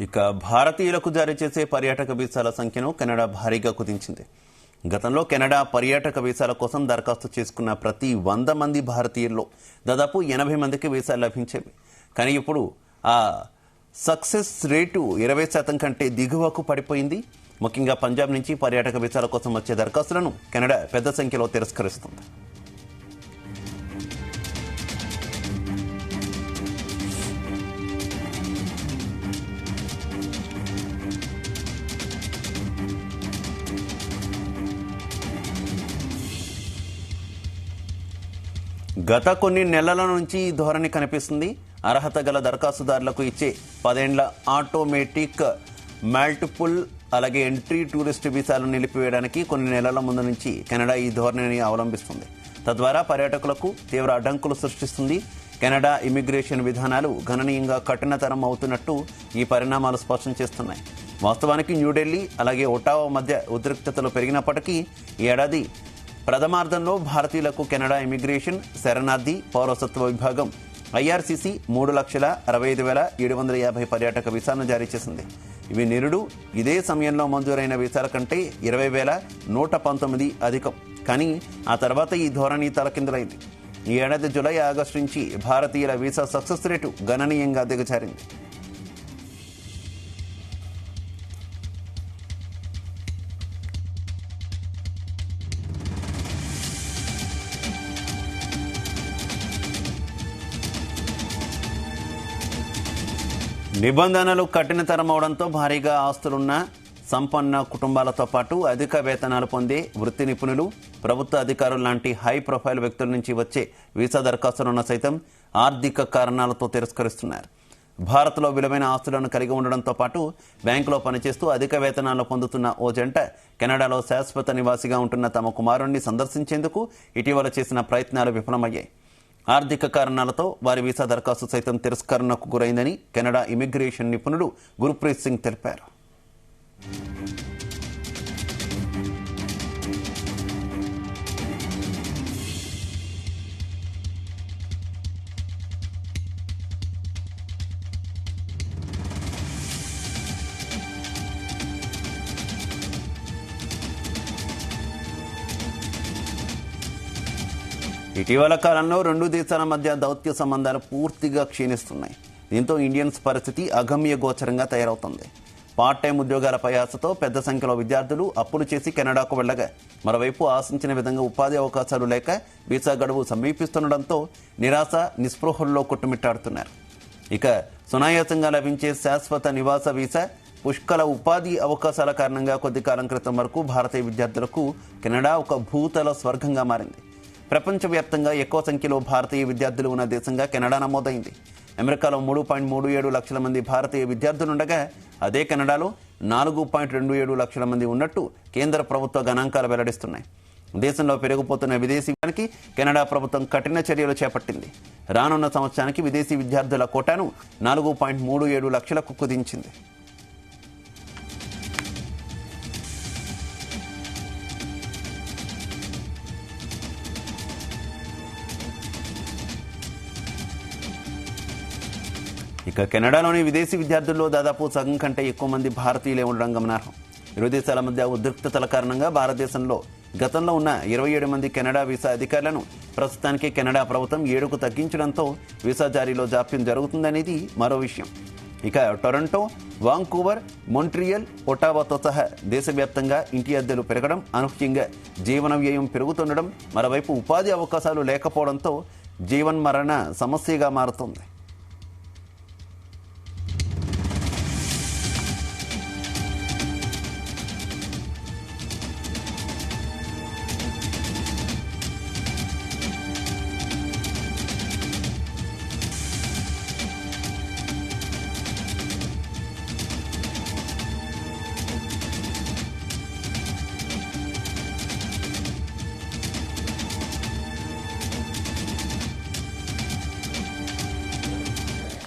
ఇక భారతీయులకు జారీ చేసే పర్యాటక వీసాల సంఖ్యను కెనడా భారీగా కుదించింది. గతంలో కెనడా పర్యాటక వీసాల కోసం దరఖాస్తు చేసుకున్న ప్రతి 100 మంది భారతీయుల్లో దాదాపు 80 మందికి వీసాలు లభించేవి. కానీ ఇప్పుడు ఆ సక్సెస్ రేటు 20% కంటే దిగువకు పడిపోయింది. ముఖ్యంగా పంజాబ్ నుంచి పర్యాటక వీసాల కోసం వచ్చే దరఖాస్తులను కెనడా పెద్ద సంఖ్యలో తిరస్కరిస్తుంది. గత కొన్ని నెలల నుంచి ఈ ధోరణి కనిపిస్తుంది. అర్హత గల దరఖాస్తుదారులకు ఇచ్చే 10 ఏళ్ల ఆటోమేటిక్ మల్టిపుల్ అలాగే ఎంట్రీ టూరిస్ట్ వీసాలను నిలిపివేయడానికి కొన్ని నెలల ముందు నుంచి కెనడా ఈ ధోరణిని అవలంబిస్తుంది. తద్వారా పర్యాటకులకు తీవ్ర అడ్డంకులు సృష్టిస్తుంది. కెనడా ఇమిగ్రేషన్ విధానాలు గణనీయంగా కఠినతరం అవుతున్నట్టు ఈ పరిణామాలు స్పష్టం చేస్తున్నాయి. వాస్తవానికి న్యూఢిల్లీ అలాగే ఒటావా మధ్య ఉద్రిక్తతలు పెరిగినప్పటికీ ఈ ఏడాది ప్రథమార్థంలో భారతీయులకు కెనడా ఇమిగ్రేషన్ శరణార్థి పౌరసత్వ విభాగం ఐఆర్సీసీ 3,65,750 పర్యాటక వీసాలను జారీ చేసింది. ఇవి నిరుడు ఇదే సమయంలో మంజూరైన వీసాల కంటే 20,119 అధికం. కానీ ఆ తర్వాత ఈ ధోరణి తలకిందులైంది. ఈ ఏడాది జూలై ఆగస్టు నుంచి భారతీయుల వీసా సక్సెస్ రేటు గణనీయంగా దిగజారింది. నిబంధనలు కఠినతరం అవడంతో భారీగా ఆస్తులున్న సంపన్న కుటుంబాలతో పాటు అధిక వేతనాలు పొందే వృత్తి నిపుణులు, ప్రభుత్వ అధికారులు లాంటి హై ప్రొఫైల్ వ్యక్తుల నుంచి వచ్చే వీసా దరఖాస్తులను సైతం ఆర్థిక కారణాలతో తిరస్కరిస్తున్నారు. భారత్లో విలువైన ఆస్తులను కలిగి ఉండడంతో పాటు బ్యాంకులో పనిచేస్తూ అధిక వేతనాలు పొందుతున్న ఓ జంట కెనడాలో శాశ్వత నివాసిగా ఉంటున్న తమ కుమారుణ్ణి సందర్శించేందుకు ఇటీవల చేసిన ప్రయత్నాలు విఫలమయ్యాయి. ఆర్థిక కారణాలతో వారి వీసా దరఖాస్తు సైతం తిరస్కరణకు గురైందని కెనడా ఇమిగ్రేషన్ నిపుణుడు గుర్ప్రీత్ సింగ్ తెలిపారు. ఇటీవల కాలంలో రెండు దేశాల మధ్య దౌత్య సంబంధాలు పూర్తిగా క్షీణిస్తున్నాయి. దీంతో ఇండియన్స్ పరిస్థితి అగమ్య గోచరంగా తయారవుతుంది. పార్ట్ టైం ఉద్యోగాలపై ఆశతో పెద్ద సంఖ్యలో విద్యార్థులు అప్పులు చేసి కెనడాకు వెళ్లగా, మరోవైపు ఆశించిన విధంగా ఉపాధి అవకాశాలు లేక వీసా గడువు సమీపిస్తుండటంతో నిరాశ నిస్పృహల్లో కొట్టుమిట్టాడుతున్నారు. ఇక సునాయాసంగా లభించే శాశ్వత నివాస వీసా, పుష్కల ఉపాధి అవకాశాల కారణంగా కొద్ది కాలం క్రితం వరకు భారతీయ విద్యార్థులకు కెనడా ఒక భూతల స్వర్గంగా మారింది. ప్రపంచవ్యాప్తంగా ఎక్కువ సంఖ్యలో భారతీయ విద్యార్థులు ఉన్న దేశంగా కెనడా నమోదైంది. అమెరికాలో 3.37 లక్షల మంది భారతీయ విద్యార్థులుండగా, అదే కెనడాలో 4.27 లక్షల మంది ఉన్నట్టు కేంద్ర ప్రభుత్వ గణాంకాలు వెల్లడిస్తున్నాయి. దేశంలో పెరిగిపోతున్న విదేశీయానికి కెనడా ప్రభుత్వం కఠిన చర్యలు చేపట్టింది. రానున్న సంవత్సరానికి విదేశీ విద్యార్థుల కోటాను 4.37 లక్షలకు కుదించింది. ఇక కెనడాలోని విదేశీ విద్యార్థుల్లో దాదాపు సగం కంటే ఎక్కువ మంది భారతీయులే ఉండడం గమనార్హం. ఇరు దేశాల మధ్య ఉద్రిక్తతల కారణంగా భారతదేశంలో గతంలో ఉన్న 27 మంది కెనడా వీసా అధికారులను ప్రస్తుతానికి కెనడా ప్రభుత్వం 7కు తగ్గించడంతో వీసా జారీలో జాప్యం జరుగుతుందనేది మరో విషయం. ఇక టొరంటో, వాంకూవర్, మొంట్రియల్, ఒటావాతో సహా దేశవ్యాప్తంగా ఇంటి అద్దెలు పెరగడం, అనూహ్యంగా జీవన వ్యయం పెరుగుతుండడం, మరోవైపు ఉపాధి అవకాశాలు లేకపోవడంతో జీవన్మరణ సమస్యగా మారుతోంది.